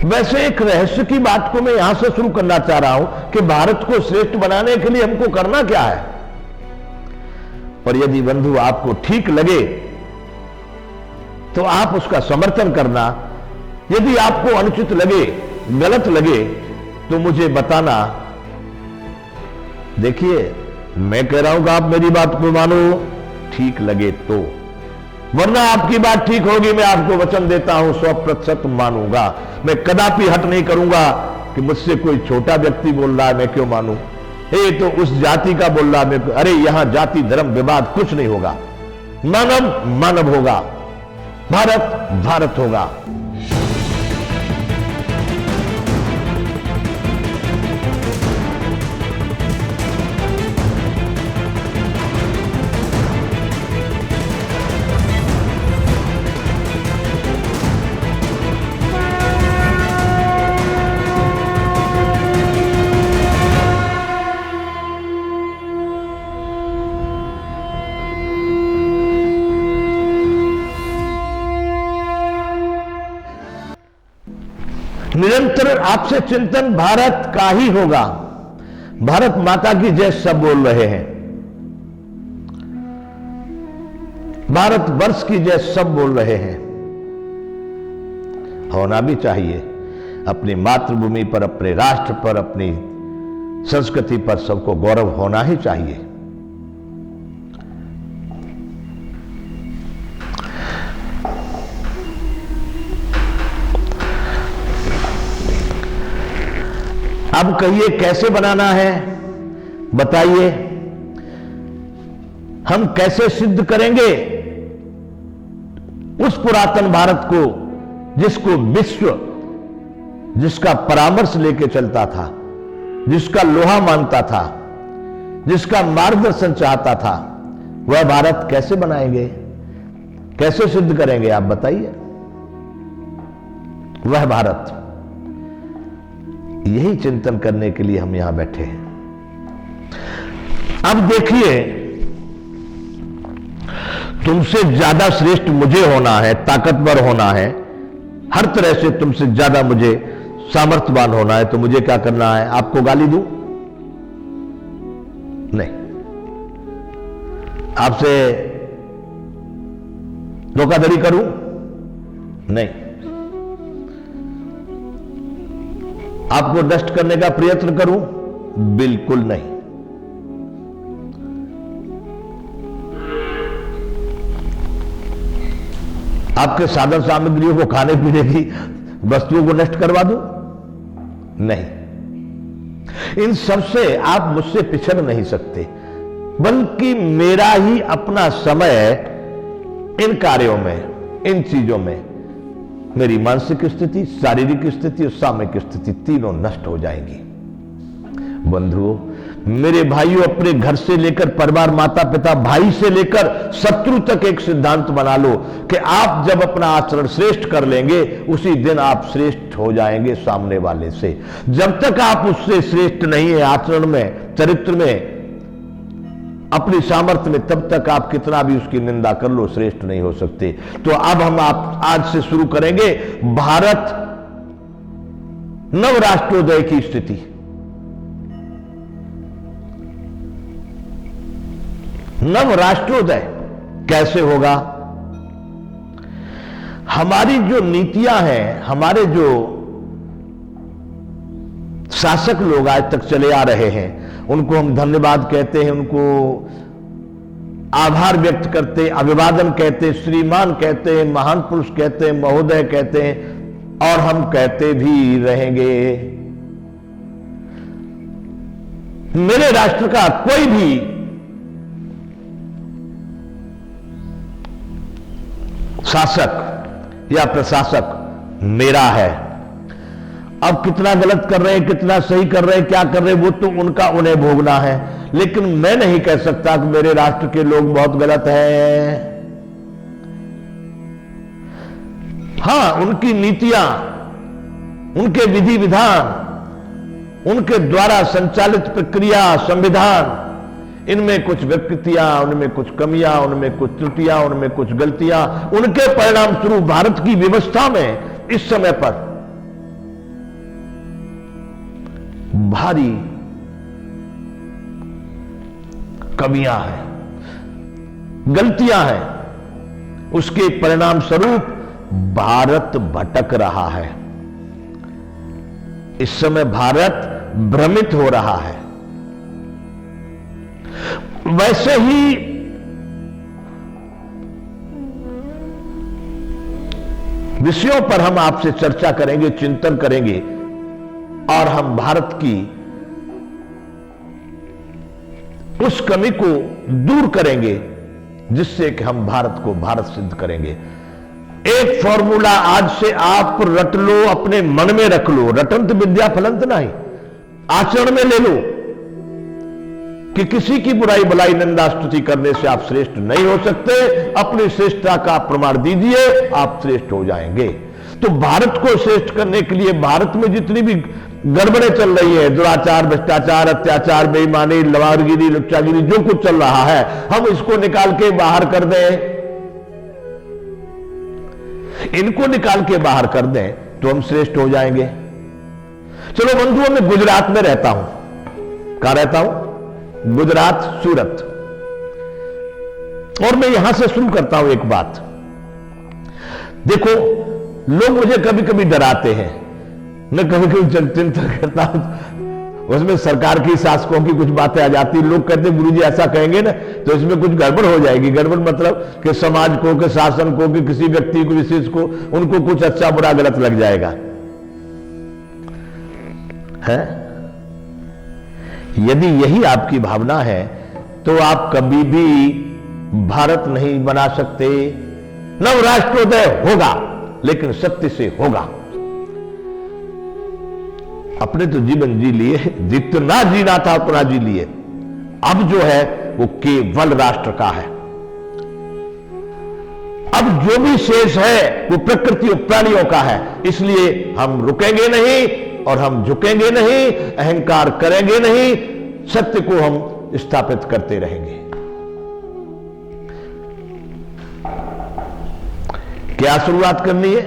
वैसे एक रहस्य की बात को मैं यहां से शुरू करना चाह रहा हूं कि भारत को श्रेष्ठ बनाने के लिए हमको करना क्या है। पर यदि बंधु आपको ठीक लगे तो आप उसका समर्थन करना, यदि आपको अनुचित लगे, गलत लगे तो मुझे बताना। देखिए, मैं कह रहा हूं कि आप मेरी बात को मानो, ठीक लगे तो, वरना आपकी बात ठीक होगी, मैं आपको वचन देता हूं 100% मानूंगा। मैं कदापि हट नहीं करूंगा कि मुझसे कोई छोटा व्यक्ति बोल रहा है मैं क्यों मानूं, ये तो उस जाति का बोल रहा है मैं, अरे यहां जाति धर्म विवाद कुछ नहीं होगा, मानव मानव होगा, भारत भारत होगा। निरंतर आपसे चिंतन भारत का ही होगा। भारत माता की जय सब बोल रहे हैं, भारत वर्ष की जय सब बोल रहे हैं। होना भी चाहिए, अपनी मातृभूमि पर, अपने राष्ट्र पर, अपनी संस्कृति पर सबको गौरव होना ही चाहिए। अब कहिए कैसे बनाना है, बताइए। हम कैसे सिद्ध करेंगे उस पुरातन भारत को जिसको विश्व, जिसका परामर्श लेके चलता था, जिसका लोहा मानता था, जिसका मार्गदर्शन चाहता था, वह भारत कैसे बनाएंगे, कैसे सिद्ध करेंगे, आप बताइए। वह भारत, यही चिंतन करने के लिए हम यहां बैठे हैं। अब देखिए, तुमसे ज्यादा श्रेष्ठ मुझे होना है, ताकतवर होना है, हर तरह से तुमसे ज्यादा मुझे सामर्थ्यवान होना है, तो मुझे क्या करना है? आपको गाली दूं? नहीं। आपसे धोखाधड़ी करूं? नहीं। आपको नष्ट करने का प्रयत्न करूं? बिल्कुल नहीं। आपके साधन सामग्रियों को, खाने पीने की वस्तुओं को नष्ट करवा दूं? नहीं। इन सब से आप मुझसे पिछड़ नहीं सकते, बल्कि मेरा ही अपना समय इन कार्यों में, इन चीजों में, मेरी मानसिक स्थिति, शारीरिक स्थिति और सामयिक स्थिति तीनों नष्ट हो जाएंगी। बंधुओं, मेरे भाइयों, अपने घर से लेकर परिवार, माता पिता, भाई से लेकर शत्रु तक एक सिद्धांत बना लो कि आप जब अपना आचरण श्रेष्ठ कर लेंगे, उसी दिन आप श्रेष्ठ हो जाएंगे सामने वाले से। जब तक आप उससे श्रेष्ठ नहीं है आचरण में, चरित्र में, अपनी सामर्थ्य में, तब तक आप कितना भी उसकी निंदा कर लो, श्रेष्ठ नहीं हो सकते। तो अब हम आप आज से शुरू करेंगे भारत नव राष्ट्रोदय की स्थिति। नव राष्ट्रोदय कैसे होगा? हमारी जो नीतियां हैं, हमारे जो शासक लोग आज तक चले आ रहे हैं, उनको हम धन्यवाद कहते हैं, उनको आभार व्यक्त करते, अभिवादन कहते, श्रीमान कहते हैं, महान पुरुष कहते हैं, महोदय कहते हैं, और हम कहते भी रहेंगे। मेरे राष्ट्र का कोई भी शासक या प्रशासक मेरा है। अब कितना गलत कर रहे हैं, कितना सही कर रहे हैं, क्या कर रहे हैं, वो तो उनका, उन्हें भोगना है। लेकिन मैं नहीं कह सकता कि मेरे राष्ट्र के लोग बहुत गलत हैं। हां, उनकी नीतियां, उनके विधि विधान, उनके द्वारा संचालित प्रक्रिया, संविधान, इनमें कुछ विकृतियां, उनमें कुछ कमियां, उनमें कुछ त्रुटियां, उनमें कुछ गलतियां, उनके परिणाम स्वरूप भारत की व्यवस्था में इस समय पर भारी कमियां हैं, गलतियां हैं, उसके परिणाम स्वरूप भारत भटक रहा है। इस समय भारत भ्रमित हो रहा है। वैसे ही विषयों पर हम आपसे चर्चा करेंगे, चिंतन करेंगे और हम भारत की उस कमी को दूर करेंगे जिससे कि हम भारत को भारत सिद्ध करेंगे। एक फॉर्मूला आज से आप रट लो, अपने मन में रख लो। रटंत विद्या फलंत नहीं, आचरण में ले लो कि किसी की बुराई भलाई निंदा स्तुति करने से आप श्रेष्ठ नहीं हो सकते। अपनी श्रेष्ठता का प्रमाण दीजिए, आप श्रेष्ठ हो जाएंगे। तो भारत को श्रेष्ठ करने के लिए भारत में जितनी भी गड़बड़े चल रही है, दुराचार, भ्रष्टाचार, अत्याचार, बेईमानी, लवारगिरी, लुच्चागिरी, जो कुछ चल रहा है, हम इसको निकाल के बाहर कर दें। इनको निकाल के बाहर कर दें तो हम श्रेष्ठ हो जाएंगे। चलो बंधुओं, मैं गुजरात में रहता हूं। कहां रहता हूं? गुजरात, सूरत। और मैं यहां से शुरू करता हूं एक बात। देखो, लोग मुझे कभी कभी डराते हैं, मैं कभी कभी चिंता करता हूं, उसमें सरकार की शासकों की कुछ बातें आ जाती। लोग कहते हैं गुरुजी ऐसा कहेंगे ना तो इसमें कुछ गड़बड़ हो जाएगी। गड़बड़ मतलब कि समाज को, कि शासन को, कि किसी व्यक्ति को विशेष को, उनको कुछ अच्छा बुरा गलत लग जाएगा। है? यदि यही आपकी भावना है तो आप कभी भी भारत नहीं बना सकते। नव राष्ट्रोदय होगा लेकिन सत्य से होगा। अपने तो जीवन जी लिए, जितना जीना था उतना जी लिए। अब जो है वो केवल राष्ट्र का है। अब जो भी शेष है वो प्रकृति और प्राणियों का है। इसलिए हम रुकेंगे नहीं और हम झुकेंगे नहीं, अहंकार करेंगे नहीं, सत्य को हम स्थापित करते रहेंगे। क्या शुरुआत करनी है?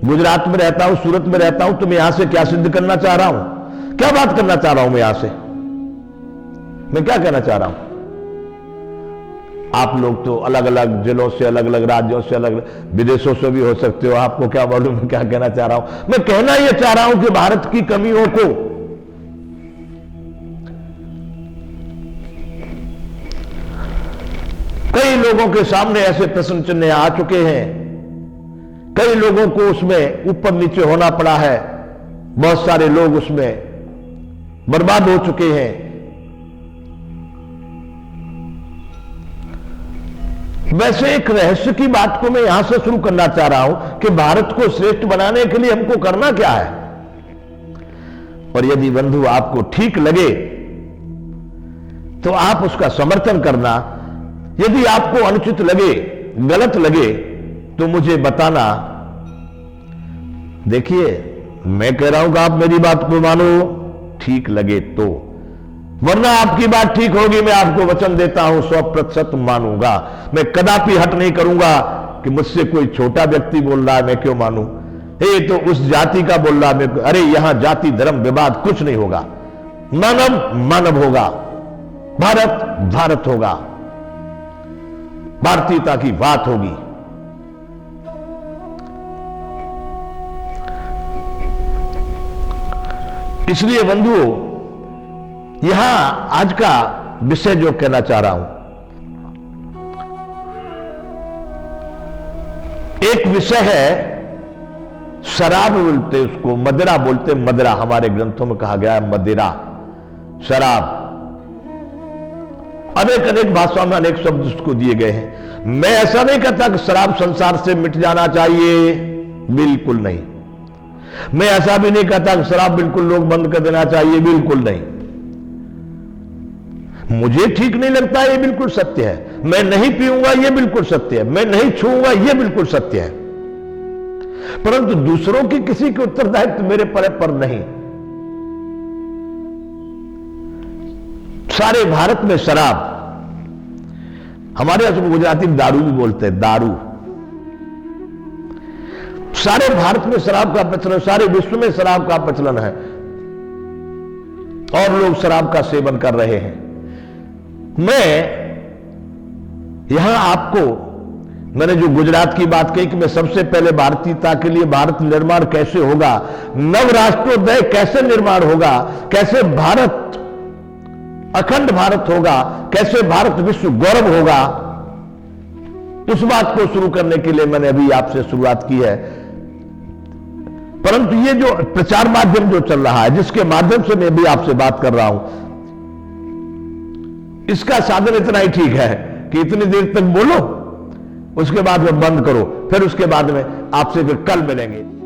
गुजरात में रहता हूं, सूरत में रहता हूं, तो मैं यहां से क्या सिद्ध करना चाह रहा हूं? क्या बात करना चाह रहा हूं मैं यहां से? मैं क्या कहना चाह रहा हूं? आप लोग तो अलग अलग जिलों से, अलग अलग राज्यों से, अलग विदेशों से भी हो सकते हो। आपको क्या मालूम मैं क्या कहना चाह रहा हूं? मैं कहना यह चाह रहा हूं कि भारत की कमियों को कई लोगों के सामने ऐसे प्रश्न चिन्ह आ चुके हैं, कई लोगों को उसमें ऊपर नीचे होना पड़ा है, बहुत सारे लोग उसमें बर्बाद हो चुके हैं। वैसे एक रहस्य की बात को मैं यहां से शुरू करना चाह रहा हूं कि भारत को श्रेष्ठ बनाने के लिए हमको करना क्या है। और यदि बंधु आपको ठीक लगे तो आप उसका समर्थन करना, यदि आपको अनुचित लगे, गलत लगे तो मुझे बताना। देखिए, मैं कह रहा हूं कि आप मेरी बात को मानो, ठीक लगे तो, वरना आपकी बात ठीक होगी, मैं आपको वचन देता हूं 100% मानूंगा। मैं कदापि हट नहीं करूंगा कि मुझसे कोई छोटा व्यक्ति बोल रहा है मैं क्यों मानूं। ये तो उस जाति का बोल रहा है, अरे यहां जाति धर्म विवाद कुछ नहीं होगा। मानव मानव होगा, भारत भारत होगा, भारतीयता की बात होगी। इसलिए बंधुओं, यहां आज का विषय जो कहना चाह रहा हूं, एक विषय है शराब बोलते, उसको मदिरा बोलते। मदिरा हमारे ग्रंथों में कहा गया है, मदिरा, शराब। अनेक अनेक भाषाओं में अनेक शब्द उसको दिए गए हैं। मैं ऐसा नहीं कहता कि शराब संसार से मिट जाना चाहिए, बिल्कुल नहीं। मैं ऐसा भी नहीं कहता कि शराब बिल्कुल लोग बंद कर देना चाहिए, बिल्कुल नहीं। मुझे ठीक नहीं लगता, यह बिल्कुल सत्य है। मैं नहीं पीऊंगा, यह बिल्कुल सत्य है। मैं नहीं छूऊंगा, यह बिल्कुल सत्य है। परंतु दूसरों की किसी के उत्तरदायित्व मेरे पर नहीं। सारे भारत में शराब, हमारे यहां गुजराती में दारू भी बोलते हैं, दारू। सारे भारत में शराब का प्रचलन, सारे विश्व में शराब का प्रचलन है। और लोग शराब का सेवन कर रहे हैं। मैं यहां आपको, मैंने जो गुजरात की बात कही कि मैं सबसे पहले भारतीयता के लिए भारत निर्माण कैसे होगा, नव राष्ट्रोदय कैसे निर्माण होगा, कैसे भारत अखंड भारत होगा, कैसे भारत विश्व गौरव होगा, उस बात को शुरू करने के लिए मैंने अभी आपसे शुरुआत की है। परंतु ये जो प्रचार माध्यम जो चल रहा है, जिसके माध्यम से मैं भी आपसे बात कर रहा हूं, इसका साधन इतना ही ठीक है कि इतनी देर तक बोलो, उसके बाद में बंद करो, फिर उसके बाद में आपसे फिर कल मिलेंगे।